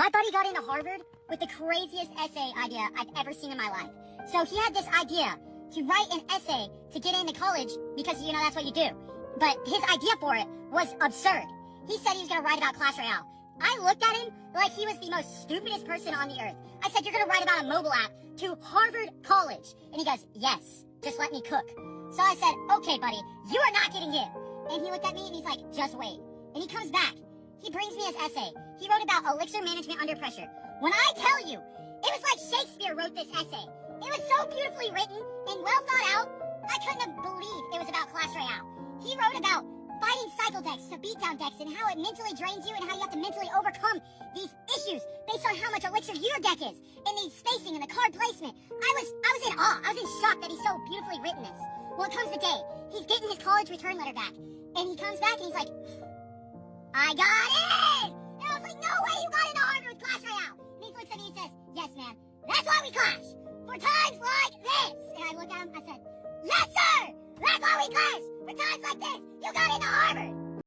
My buddy got into Harvard with the craziest essay idea I've ever seen in my life. So he had this idea to write an essay to get into college because, you know, that's what you do. But his idea for it was absurd. He said he was going to write about Clash Royale. I looked at him like he was the most stupidest person on the earth. I said, you're going to write about a mobile app to Harvard College. And he goes, yes, just let me cook. So I said, okay, buddy, you are not getting in. And he looked at me and he's like, just wait. And he comes back. He brings me his essay. He wrote about elixir management under pressure. When I tell you, it was like Shakespeare wrote this essay. It was so beautifully written and well thought out, I couldn't have believed it was about Clash Royale. He wrote about fighting cycle decks to beat down decks and how it mentally drains you and how you have to mentally overcome these issues based on how much elixir your deck is and the spacing and the card placement. I was in awe. I was in shock that he so beautifully written this. Well, it comes the day. He's getting his college return letter back. And he comes back and he's like, I got in! And I was like, no way you got into Harvard with Clash Royale! And he looks at me and says, yes, man, that's why we clash! For times like this! And I look at him, I said, yes, sir! That's why we clash! For times like this, you got into Harvard!